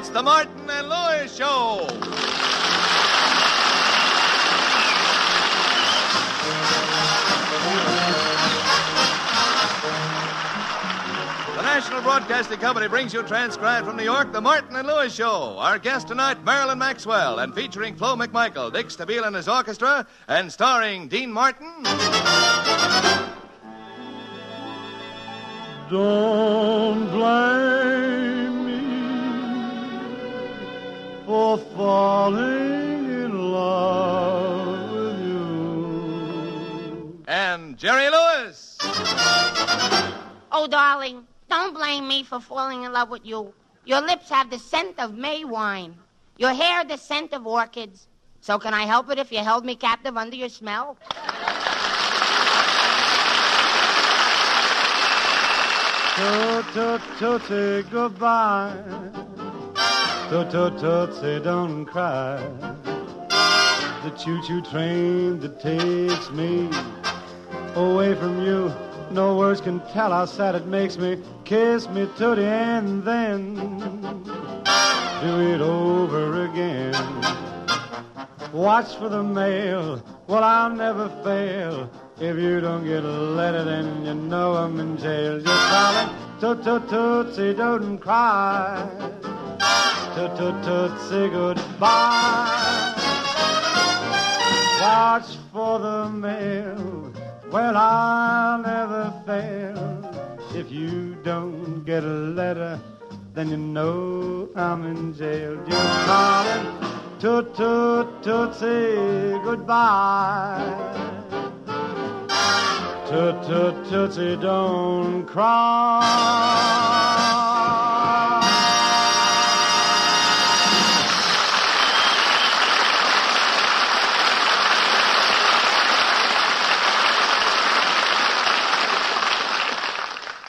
It's the Martin and Lewis Show. The National Broadcasting Company brings you transcribed from New York, the Martin and Lewis Show. Our guest tonight, Marilyn Maxwell, and featuring Flo McMichael, Dick Stabile and his orchestra, and starring Dean Martin. Don't blame me for falling in love with you. And Jerry Lewis. Oh, darling, don't blame me for falling in love with you. Your lips have the scent of May wine. Your hair the scent of orchids. So can I help it if you held me captive under your smell? Toot-toot-tootsie, goodbye. Toot-toot-tootsie, don't cry. The choo-choo train that takes me away from you. No words can tell how sad it makes me. Kiss me, Tootie, and then do it over again. Watch for the mail. Well, I'll never fail. If you don't get a letter, then you know I'm in jail. Just darling, toot-toot-tootsie, don't cry. Toot-toot-tootsie, goodbye. Watch for the mail. Well, I'll never fail. If you don't get a letter, then you know I'm in jail. Just darling, toot-toot-tootsie, goodbye. Toot-toot-tootsie, don't cry.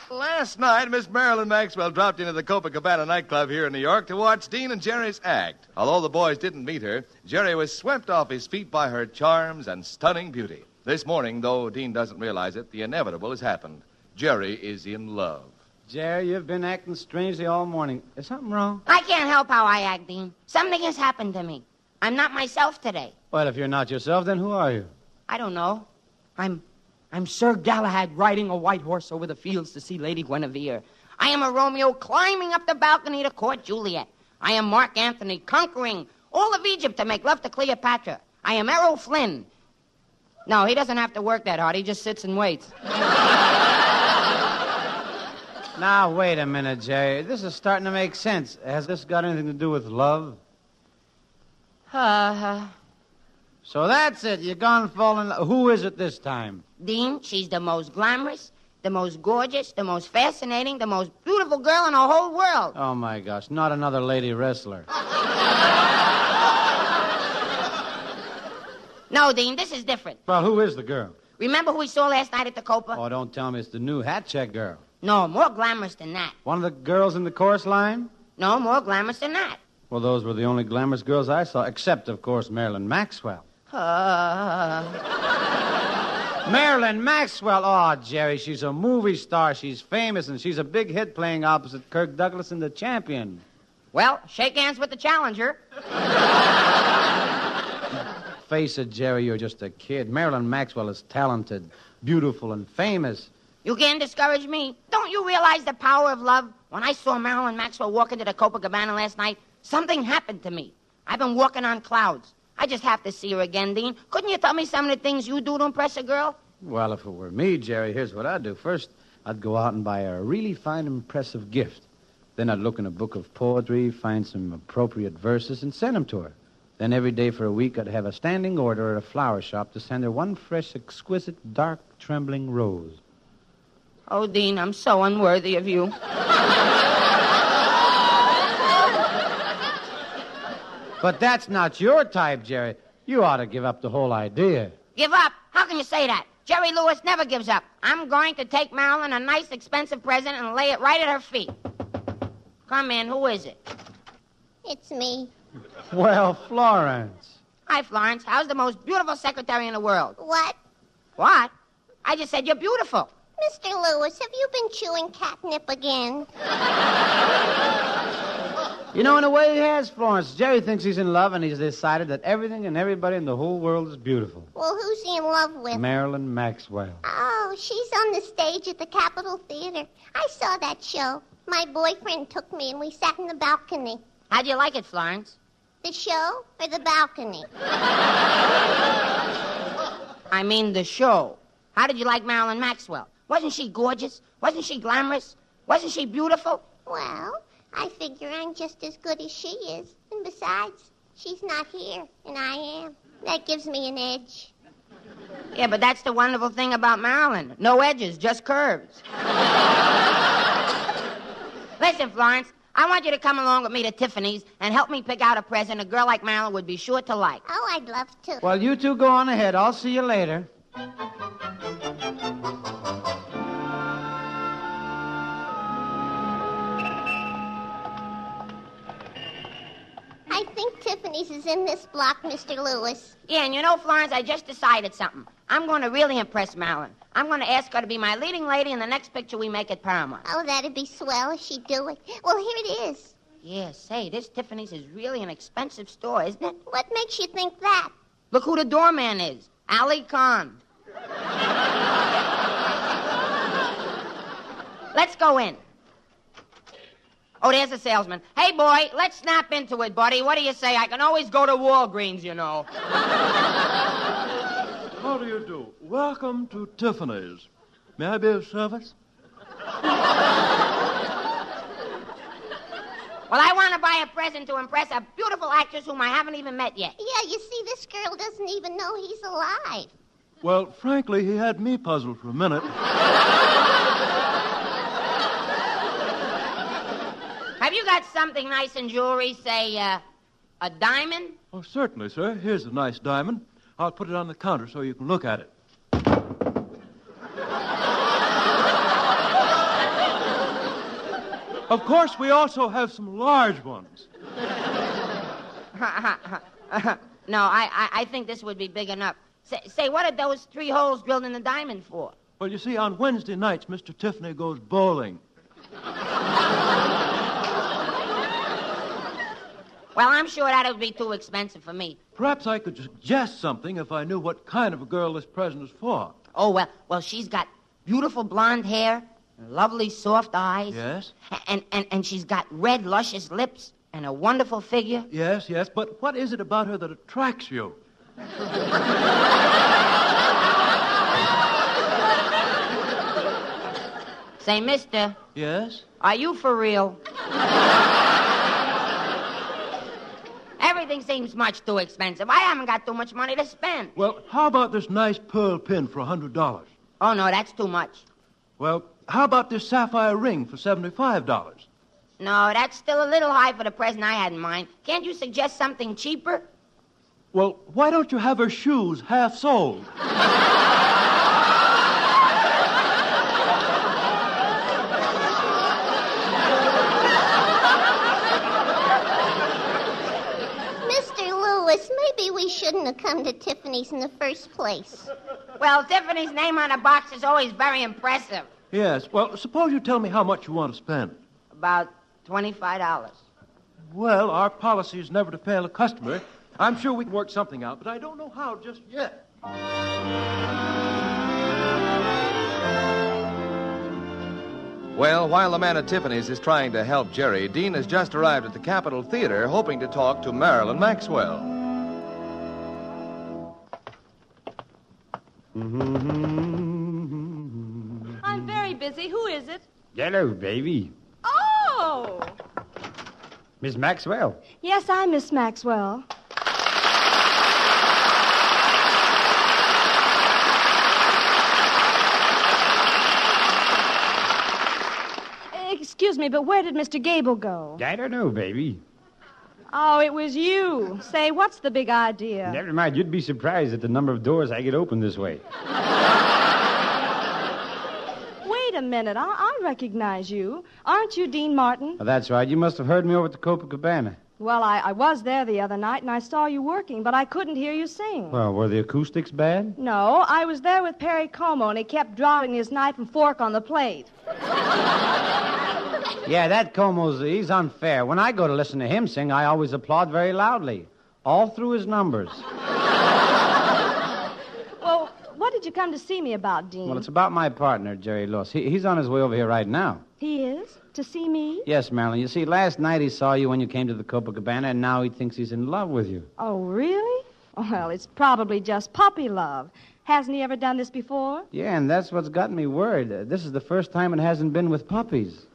Last night, Miss Marilyn Maxwell dropped into the Copacabana nightclub here in New York to watch Dean and Jerry's act. Although the boys didn't meet her, Jerry was swept off his feet by her charms and stunning beauty. This morning, though Dean doesn't realize it, the inevitable has happened. Jerry is in love. Jerry, you've been acting strangely all morning. Is something wrong? I can't help how I act, Dean. Something has happened to me. I'm not myself today. Well, if you're not yourself, then who are you? I don't know. I'm Sir Galahad riding a white horse over the fields to see Lady Guinevere. I am a Romeo climbing up the balcony to court Juliet. I am Mark Antony conquering all of Egypt to make love to Cleopatra. I am Errol Flynn. No, he doesn't have to work that hard. He just sits and waits. Now, wait a minute, Jerry. This is starting to make sense. Has this got anything to do with love? So that's it. You're gone fall in love. Who is it this time? Dean, she's the most glamorous, the most gorgeous, the most fascinating, the most beautiful girl in the whole world. Oh, my gosh. Not another lady wrestler. No, Dean, this is different. Well, who is the girl? Remember who we saw last night at the Copa? Oh, don't tell me it's the new hat check girl. No, more glamorous than that. One of the girls in the chorus line? No, more glamorous than that. Well, those were the only glamorous girls I saw, except, of course, Marilyn Maxwell. Marilyn Maxwell. Oh, Jerry, she's a movie star. She's famous, and she's a big hit playing opposite Kirk Douglas in The Champion. Well, shake hands with the challenger. Face it, Jerry, you're just a kid. Marilyn Maxwell is talented, beautiful, and famous. You can't discourage me. Don't you realize the power of love? When I saw Marilyn Maxwell walk into the Copacabana last night, something happened to me. I've been walking on clouds. I just have to see her again, Dean. Couldn't you tell me some of the things you do to impress a girl? Well, if it were me, Jerry, here's what I'd do. First, I'd go out and buy a really fine, impressive gift. Then I'd look in a book of poetry, find some appropriate verses, and send them to her. Then every day for a week, I'd have a standing order at a flower shop to send her one fresh, exquisite, dark, trembling rose. Oh, Dean, I'm so unworthy of you. But that's not your type, Jerry. You ought to give up the whole idea. Give up? How can you say that? Jerry Lewis never gives up. I'm going to take Marilyn a nice, expensive present and lay it right at her feet. Come in. Who is it? It's me. Well, Florence. Hi, Florence. How's the most beautiful secretary in the world? What? What? I just said you're beautiful. Mr. Lewis, have you been chewing catnip again? You know, in a way he has, Florence. Jerry thinks he's in love, and he's decided that everything and everybody in the whole world is beautiful. Well, who's he in love with? Marilyn Maxwell. Oh, she's on the stage at the Capitol Theater. I saw that show. My boyfriend took me, and we sat in the balcony. How'd you like it, Florence? The show or the balcony? I mean the show. How did you like Marilyn Maxwell? Wasn't she gorgeous? Wasn't she glamorous? Wasn't she beautiful? Well, I figure I'm just as good as she is. And besides, she's not here, and I am. That gives me an edge. Yeah, but that's the wonderful thing about Marilyn. No edges, just curves. Listen, Florence, I want you to come along with me to Tiffany's and help me pick out a present a girl like Marilyn would be sure to like. Oh, I'd love to. Well, you two go on ahead. I'll see you later. I think Tiffany's is in this block, Mr. Lewis. Yeah, and you know, Florence, I just decided something. I'm going to really impress Marilyn. I'm going to ask her to be my leading lady in the next picture we make at Paramount. Oh, that'd be swell if she'd do it. Well, here it is. Yeah, say, this Tiffany's is really an expensive store, isn't it? What makes you think that? Look who the doorman is. Ali Khan. Let's go in. Oh, there's the salesman. Hey, boy, let's snap into it, buddy. What do you say? I can always go to Walgreens, you know. How do you do? Welcome to Tiffany's. May I be of service? Well, I want to buy a present to impress a beautiful actress whom I haven't even met yet. Yeah, you see, this girl doesn't even know he's alive. Well, frankly, he had me puzzled for a minute. Have you got something nice in jewelry, say, a diamond? Oh, certainly, sir. Here's a nice diamond. I'll put it on the counter so you can look at it. Of course, we also have some large ones. No, I think this would be big enough. Say, what are those 3 holes drilled in the diamond for? Well, you see, on Wednesday nights, Mr. Tiffany goes bowling. Well, I'm sure that would be too expensive for me. Perhaps I could suggest something if I knew what kind of a girl this present is for. Oh, well, she's got beautiful blonde hair, lovely soft eyes. Yes? And she's got red, luscious lips and a wonderful figure. Yes, but what is it about her that attracts you? Say, mister. Yes? Are you for real? Everything seems much too expensive. I haven't got too much money to spend. Well, how about this nice pearl pin for $100? Oh, no, that's too much. Well, how about this sapphire ring for $75? No, that's still a little high for the present I had in mind. Can't you suggest something cheaper? Well, why don't you have her shoes half soled? Maybe we shouldn't have come to Tiffany's in the first place. Well, Tiffany's name on a box is always very impressive. Yes. Well, suppose you tell me how much you want to spend. About $25. Well, our policy is never to fail a customer. I'm sure we can work something out, but I don't know how just yet. Well, while the man at Tiffany's is trying to help Jerry, Dean has just arrived at the Capitol Theater hoping to talk to Marilyn Maxwell. I'm very busy. Who is it? Hello, baby. Oh! Miss Maxwell. Yes, I'm Miss Maxwell. Excuse me, but where did Mr. Gable go? I don't know, baby. Oh, it was you. Say, what's the big idea? Never mind. You'd be surprised at the number of doors I get open this way. Wait a minute. I recognize you. Aren't you Dean Martin? Oh, that's right. You must have heard me over at the Copacabana. Well, I was there the other night, and I saw you working, but I couldn't hear you sing. Well, were the acoustics bad? No, I was there with Perry Como, and he kept dropping his knife and fork on the plate. Yeah, that Como's, he's unfair. When I go to listen to him sing, I always applaud very loudly, all through his numbers. Well, what did you come to see me about, Dean? Well, it's about my partner, Jerry Lewis. He's on his way over here right now. He is? To see me? Yes, Marilyn. You see, last night he saw you when you came to the Copacabana, and now he thinks he's in love with you. Oh, really? Well, it's probably just puppy love. Hasn't he ever done this before? Yeah, and that's what's gotten me worried. This is the first time it hasn't been with puppies.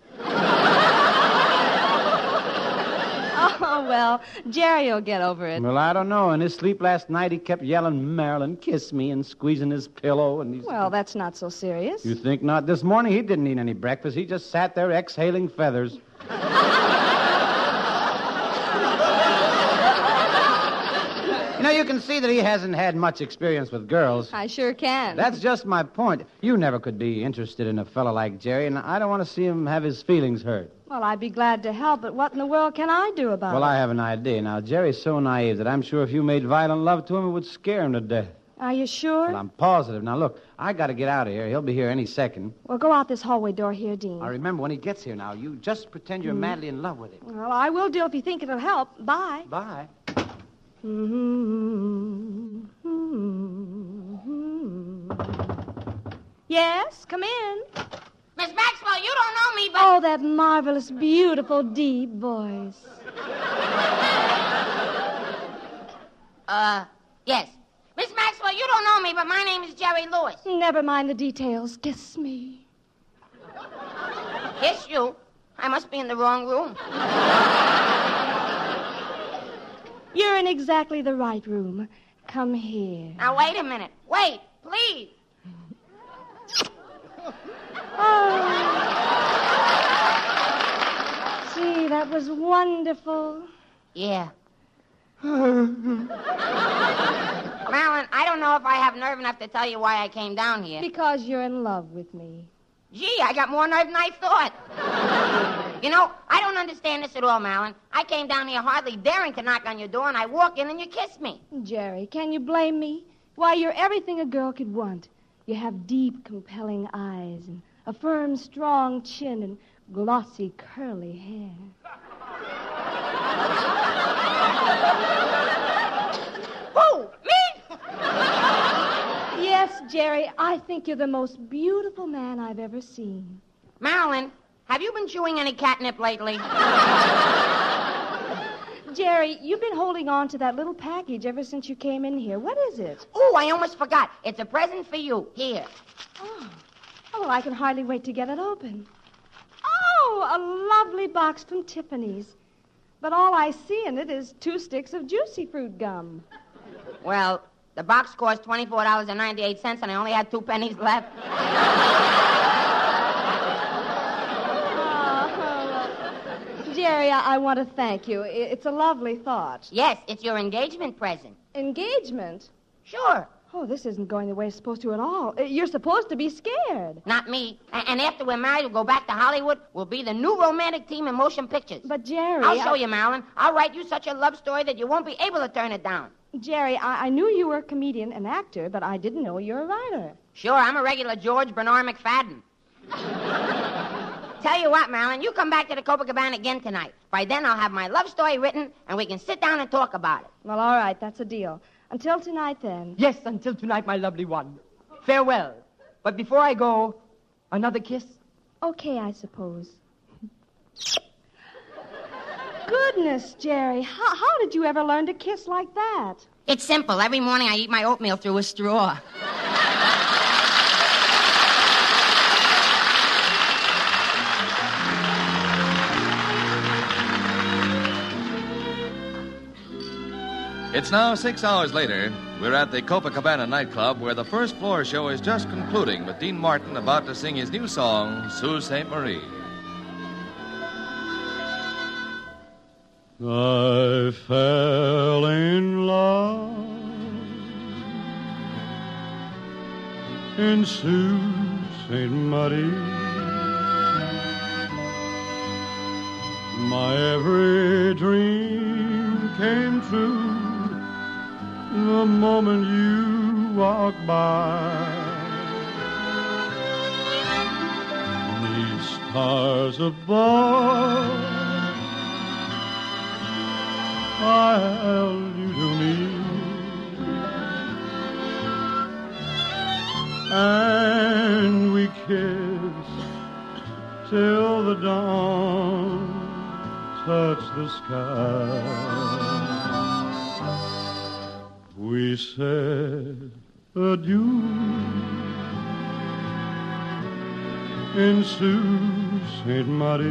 Oh, well, Jerry will get over it. Well, I don't know. In his sleep last night, he kept yelling, "Marilyn, kiss me," and squeezing his pillow. And he's... Well, that's not so serious. You think not? This morning, he didn't eat any breakfast. He just sat there exhaling feathers. You know, you can see that he hasn't had much experience with girls. I sure can. That's just my point. You never could be interested in a fellow like Jerry, and I don't want to see him have his feelings hurt. Well, I'd be glad to help, but what in the world can I do about it? Well, I have an idea. Now, Jerry's so naive that I'm sure if you made violent love to him, it would scare him to death. Are you sure? Well, I'm positive. Now, look, I got to get out of here. He'll be here any second. Well, go out this hallway door here, Dean. I remember when he gets here now, you just pretend you're madly in love with him. Well, I will do if you think it'll help. Bye. Bye. Yes, come in. Miss Maxwell, you don't know me, but... Oh, that marvelous, beautiful, deep voice. Yes. Miss Maxwell, you don't know me, but my name is Jerry Lewis. Never mind the details. Kiss me. Kiss you? I must be in the wrong room. You're in exactly the right room. Come here. Now, wait a minute. Wait, please. Oh. Gee, that was wonderful. Yeah. Marilyn, I don't know if I have nerve enough to tell you why I came down here. Because you're in love with me. Gee, I got more nerve than I thought. You know, I don't understand this at all, Marilyn. I came down here hardly daring to knock on your door, and I walk in and you kiss me. Jerry, can you blame me? Why, you're everything a girl could want. You have deep, compelling eyes, and a firm, strong chin, and glossy, curly hair. Who? Me? Yes, Jerry, I think you're the most beautiful man I've ever seen. Marilyn, have you been chewing any catnip lately? Jerry, you've been holding on to that little package ever since you came in here. What is it? Oh, I almost forgot. It's a present for you. Here. Oh, well, I can hardly wait to get it open. Oh, a lovely box from Tiffany's. But all I see in it is 2 sticks of juicy fruit gum. Well, the box cost $24.98, and I only had 2 pennies left. Jerry, I want to thank you. It's a lovely thought. Yes, it's your engagement present. Engagement? Sure. Oh, this isn't going the way it's supposed to at all. You're supposed to be scared. Not me. And after we're married, we'll go back to Hollywood. We'll be the new romantic team in motion pictures. But, Jerry... I'll show you, Marilyn. I'll write you such a love story that you won't be able to turn it down. Jerry, I knew you were a comedian and actor, but I didn't know you were a writer. Sure, I'm a regular George Bernard McFadden. Tell you what, Marilyn, you come back to the Copacabana again tonight. By then, I'll have my love story written, and we can sit down and talk about it. Well, all right, that's a deal. Until tonight, then. Yes, until tonight, my lovely one. Farewell. But before I go, another kiss? Okay, I suppose. Goodness, Jerry, how did you ever learn to kiss like that? It's simple. Every morning I eat my oatmeal through a straw. It's now 6 hours later. We're at the Copacabana nightclub where the first floor show is just concluding with Dean Martin about to sing his new song, Sault Ste. Marie. I fell in love in Sault Ste. Marie. My every dream came true the moment you walked by. Beneath stars above, I held you to me, and we kissed till the dawn touched the sky. We said adieu in Sault Ste. Marie,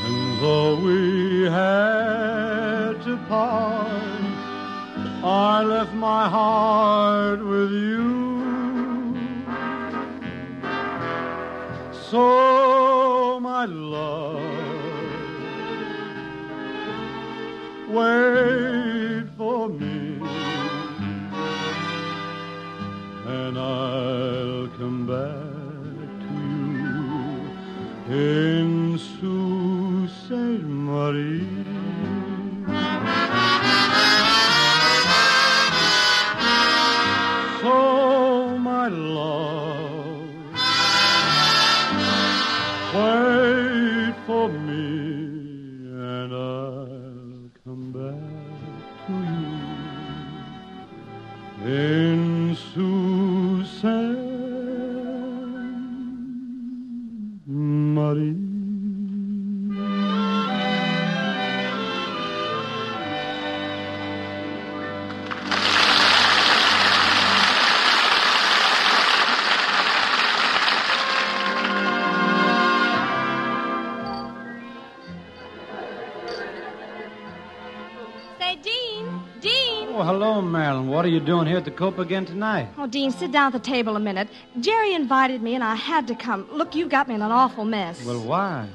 and though we had to part, I left my heart with you. So, my love, wait for me, and I'll come back to you in Sault Ste. Marie. So, my love, wait for me, and I'll come back to you in Sault Ste. Marie. Oh, hello, Marilyn. What are you doing here at the Cope again tonight? Oh, Dean, sit down at the table a minute. Jerry invited me, and I had to come. Look, you got me in an awful mess. Well, why?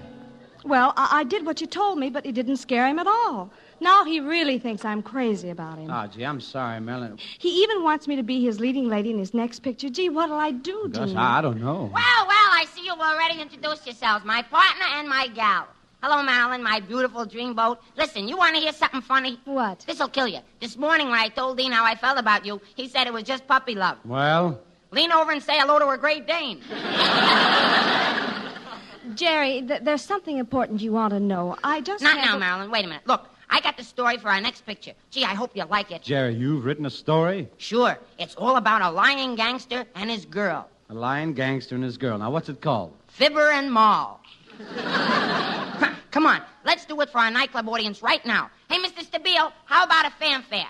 Well, I did what you told me, but it didn't scare him at all. Now he really thinks I'm crazy about him. Oh, gee, I'm sorry, Marilyn. He even wants me to be his leading lady in his next picture. Gee, what'll I do, Gosh, Dean? I don't know. Well, I see you've already introduced yourselves, my partner and my gal. Hello, Marilyn, my beautiful dreamboat. Listen, you want to hear something funny? What? This'll kill you. This morning when I told Dean how I felt about you, he said it was just puppy love. Well? Lean over and say hello to a Great Dane. Jerry, there's something important you want to know. I just Not now, Marilyn. Wait a minute. Look, I got the story for our next picture. Gee, I hope you like it. Jerry, you've written a story? Sure. It's all about a lying gangster and his girl. A lying gangster and his girl. Now, what's it called? Fibber and Maul. Come on, let's do it for our nightclub audience right now. Hey, Mr. Stabile, how about a fanfare?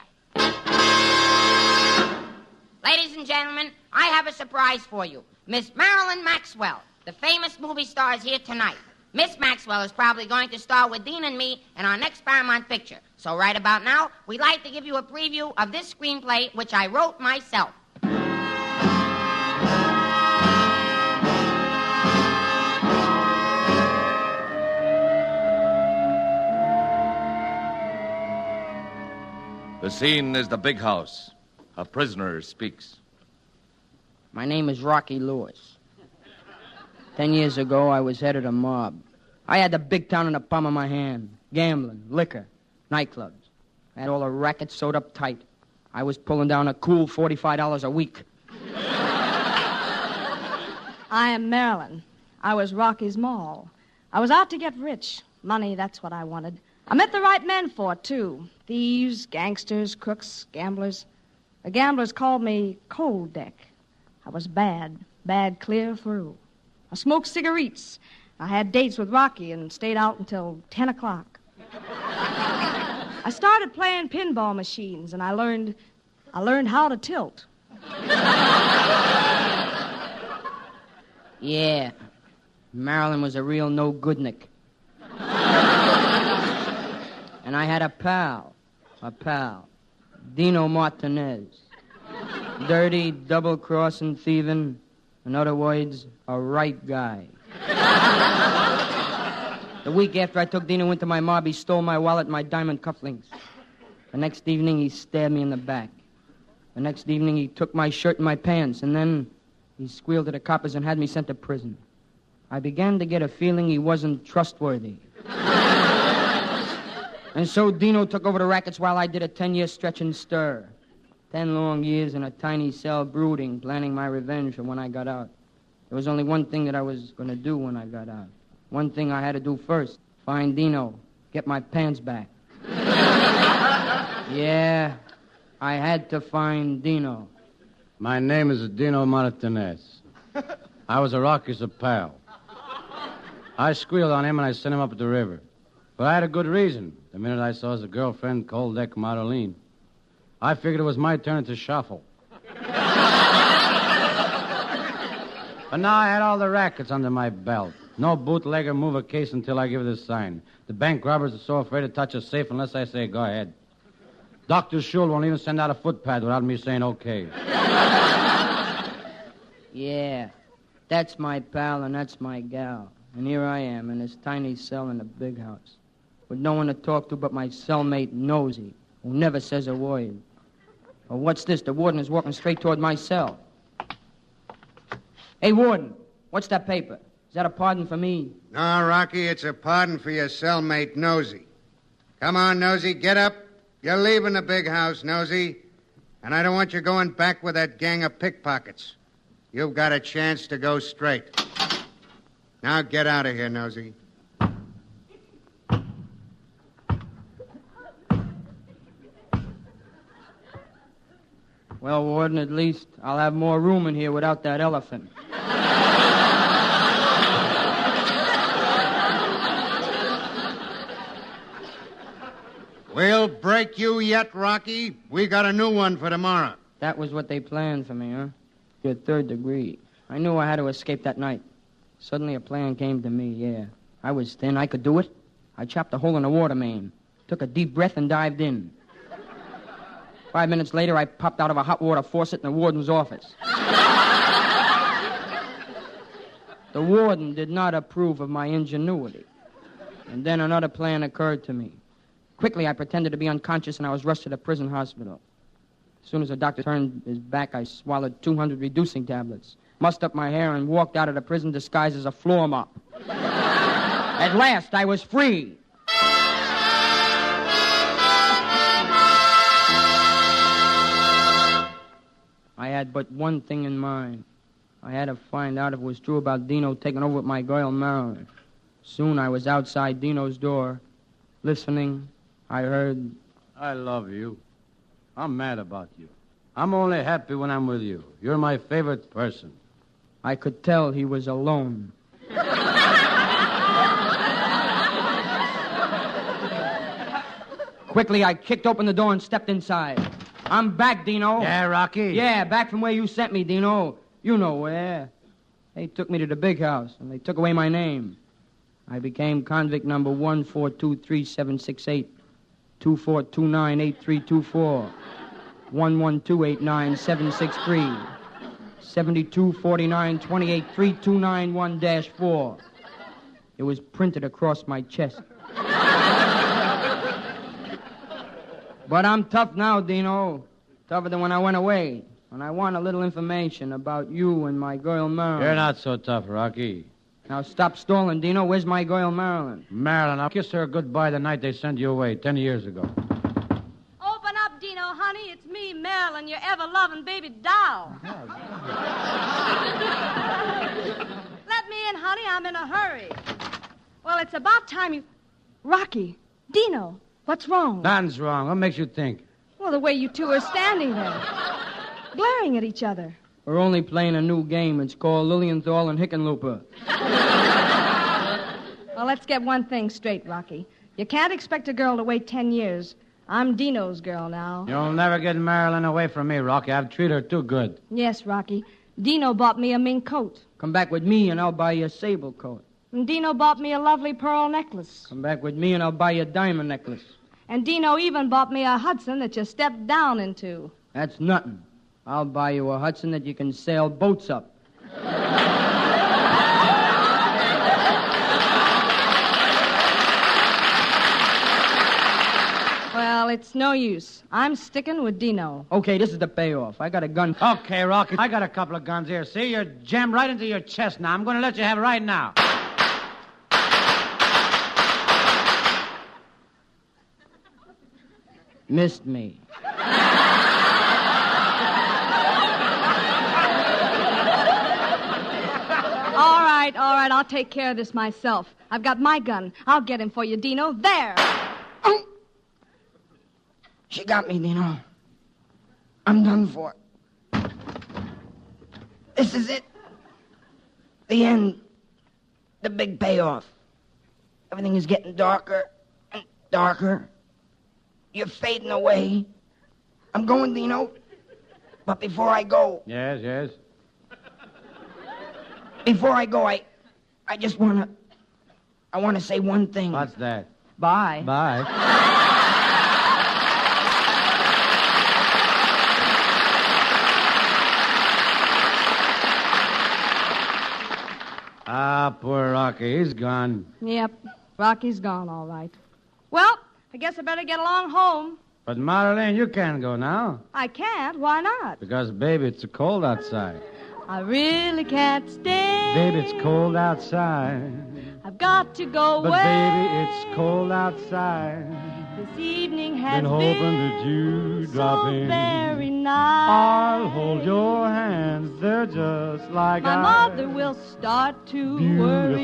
Ladies and gentlemen, I have a surprise for you. Miss Marilyn Maxwell, the famous movie star, is here tonight. Miss Maxwell is probably going to star with Dean and me in our next Paramount picture. So right about now, we'd like to give you a preview of this screenplay, which I wrote myself. The scene is the big house. A prisoner speaks. My name is Rocky Lewis. 10 years ago, I was head of the mob. I had the big town in the palm of my hand. Gambling, liquor, nightclubs. I had all the rackets sewed up tight. I was pulling down a cool $45 a week. I am Marilyn. I was Rocky's Mall. I was out to get rich. Money, that's what I wanted. I met the right men for it, too. Thieves, gangsters, crooks, gamblers. The gamblers called me Cold Deck. I was bad clear through. I smoked cigarettes. I had dates with Rocky and stayed out until 10 o'clock. I started playing pinball machines, and I learned how to tilt. Yeah, Marilyn was a real no-goodnik. And I had a pal, Dino Martinez. Dirty, double-crossing, thieving, in other words, a right guy. The week after I took Dino into my mob, he stole my wallet and my diamond cufflinks. The next evening, he stabbed me in the back. The next evening, he took my shirt and my pants, and then he squealed to the coppers and had me sent to prison. I began to get a feeling he wasn't trustworthy. And so Dino took over the rackets while I did a 10-year stretch and stir. 10 long years in a tiny cell brooding, planning my revenge for when I got out. There was only one thing that I was going to do when I got out. One thing I had to do first. Find Dino. Get my pants back. Yeah, I had to find Dino. My name is Dino Martinez. I was a Rocky's pal. I squealed on him and I sent him up the river. But I had a good reason. The minute I saw his girlfriend, cold deck Marilyn, I figured it was my turn to shuffle. But now I had all the rackets under my belt. No bootlegger move a case until I give the sign. The bank robbers are so afraid to touch a safe unless I say go ahead. Dr. Schul won't even send out a footpad without me saying okay. Yeah, that's my pal and that's my gal. And here I am in this tiny cell in the big house with no one to talk to but my cellmate Nosy, who never says a word. Well, what's this? The warden is walking straight toward my cell. Hey, warden, what's that paper? Is that a pardon for me? No, Rocky, it's a pardon for your cellmate, Nosy. Come on, Nosy, get up. You're leaving the big house, Nosy. And I don't want you going back with that gang of pickpockets. You've got a chance to go straight. Now get out of here, Nosy. Well, warden, at least I'll have more room in here without that elephant. We'll break you yet, Rocky. We got a new one for tomorrow. That was what they planned for me, huh? Your third degree. I knew I had to escape that night. Suddenly a plan came to me, yeah. I was thin. I could do it. I chopped a hole in the water main, took a deep breath, and dived in. 5 minutes later, I popped out of a hot water faucet in the warden's office. The warden did not approve of my ingenuity. And then another plan occurred to me. Quickly, I pretended to be unconscious, and I was rushed to the prison hospital. As soon as the doctor turned his back, I swallowed 200 reducing tablets, mussed up my hair, and walked out of the prison disguised as a floor mop. At last, I was free. I had but one thing in mind. I had to find out if it was true about Dino taking over with my girl, Marilyn. Soon I was outside Dino's door. Listening, I heard... I love you. I'm mad about you. I'm only happy when I'm with you. You're my favorite person. I could tell he was alone. Quickly, I kicked open the door and stepped inside. I'm back, Dino. Yeah, Rocky? Yeah, back from where you sent me, Dino. You know where. They took me to the big house, and they took away my name. I became convict number 1423768, 24298324, 112897763, 7249283291-4. It was printed across my chest. But I'm tough now, Dino. Tougher than when I went away. And I want a little information about you and my girl, Marilyn. You're not so tough, Rocky. Now stop stalling, Dino. Where's my girl, Marilyn? Marilyn, I'll kiss her goodbye the night they sent you away 10 years ago. Open up, Dino, honey. It's me, Marilyn, your ever-loving baby doll. Let me in, honey. I'm in a hurry. Well, it's about time you... Rocky, Dino, what's wrong? Nothing's wrong. What makes you think? Well, the way you two are standing there, glaring at each other. We're only playing a new game. It's called Lilienthal and Hickenlooper. Well, let's get one thing straight, Rocky. You can't expect a girl to wait 10 years. I'm Dino's girl now. You'll never get Marilyn away from me, Rocky. I've treated her too good. Yes, Rocky. Dino bought me a mink coat. Come back with me and I'll buy you a sable coat. And Dino bought me a lovely pearl necklace. Come back with me and I'll buy you a diamond necklace. And Dino even bought me a Hudson that you stepped down into. That's nothing. I'll buy you a Hudson that you can sail boats up. Well, it's no use. I'm sticking with Dino. Okay, this is the payoff. I got a gun. Okay, Rocky. I got a couple of guns here. See, you're jammed right into your chest now. I'm going to let you have it right now. missed me. All right, I'll take care of this myself. I've got my gun. I'll get him for you, Dino. There. Oh. She got me, Dino. I'm done for. This is it. The end. The big payoff. Everything is getting darker and darker. You're fading away. I'm going, Dino. But before I go... Yes. Before I go, I just want to say one thing. What's that? Bye. Bye. Poor Rocky. He's gone. Yep, Rocky's gone, all right. Well, I guess I better get along home. But, Marilyn, you can't go now. I can't. Why not? Because, baby, it's cold outside. I really can't stay. Baby, it's cold outside. I've got to go away. But, baby, it's cold outside. This evening has been hoping that you drop so in. Very nice. I'll hold your hands. They're just like My mother will start to worry.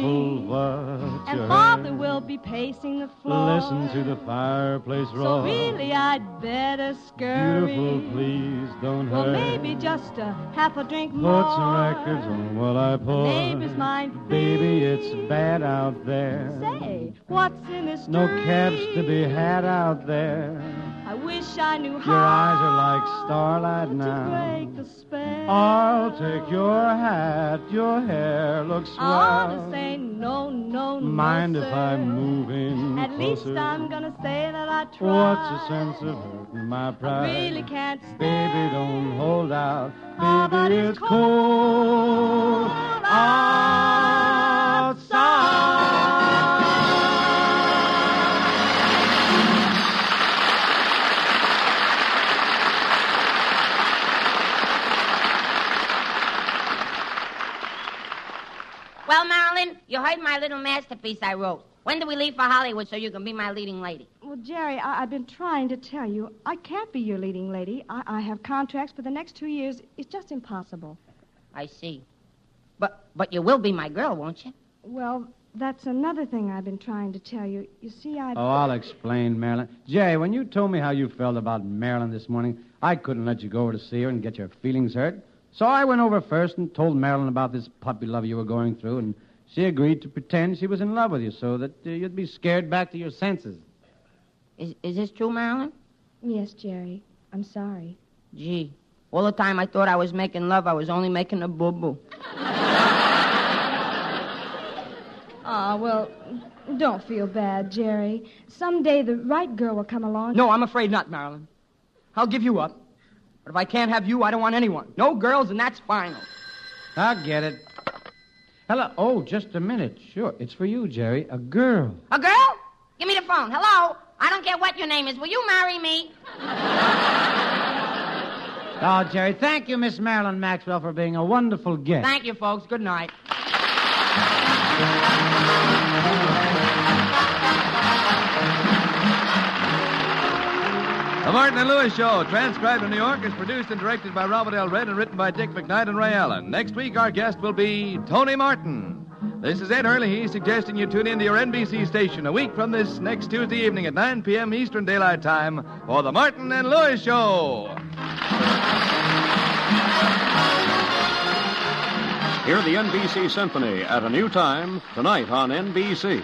And father will be pacing the floor. Listen to the fireplace roar. So really I'd better scurry. Beautiful, please don't Well, hurry. maybe just half a drink more. Put some records on while I pour. Neighbors mind Baby, it's bad out there. Say, what's in this No dream? cabs to be had out there. I wish I knew how. Your eyes are like starlight to now. break the spell. I'll take your hat. Your hair looks swell. I ought to say no, Mind no, if sir. I'm moving At closer? least I'm gonna say that I tried. What's the sense of hurting my pride? I really can't stay. Baby, don't hold out. Oh, but Baby, it's it's cold outside. Well, Marilyn, you heard my little masterpiece I wrote. When do we leave for Hollywood so you can be my leading lady? Well, Jerry, I've been trying to tell you, I can't be your leading lady. I have contracts for the next 2 years. It's just impossible. I see. But you will be my girl, won't you? Well, that's another thing I've been trying to tell you. You see, Oh, I'll explain, Marilyn. Jerry, when you told me how you felt about Marilyn this morning, I couldn't let you go over to see her and get your feelings hurt. So I went over first and told Marilyn about this puppy love you were going through, and she agreed to pretend she was in love with you so that you'd be scared back to your senses. Is this true, Marilyn? Yes, Jerry. I'm sorry. Gee, all the time I thought I was making love, I was only making a boo-boo. Well, don't feel bad, Jerry. Someday the right girl will come along. No, I'm afraid not, Marilyn. I'll give you up. But if I can't have you, I don't want anyone. No girls, and that's final. I'll get it. Hello. Oh, just a minute. Sure. It's for you, Jerry. A girl. A girl? Give me the phone. Hello? I don't care what your name is. Will you marry me? Oh, Jerry, thank you, Miss Marilyn Maxwell, for being a wonderful guest. Thank you, folks. Good night. The Martin and Lewis Show, transcribed in New York, is produced and directed by Robert L. Red and written by Dick McKnight and Ray Allen. Next week, our guest will be Tony Martin. This is Ed Hurley suggesting you tune in to your NBC station a week from this next Tuesday evening at 9 p.m. Eastern Daylight Time for The Martin and Lewis Show. Hear the NBC Symphony at a new time tonight on NBC.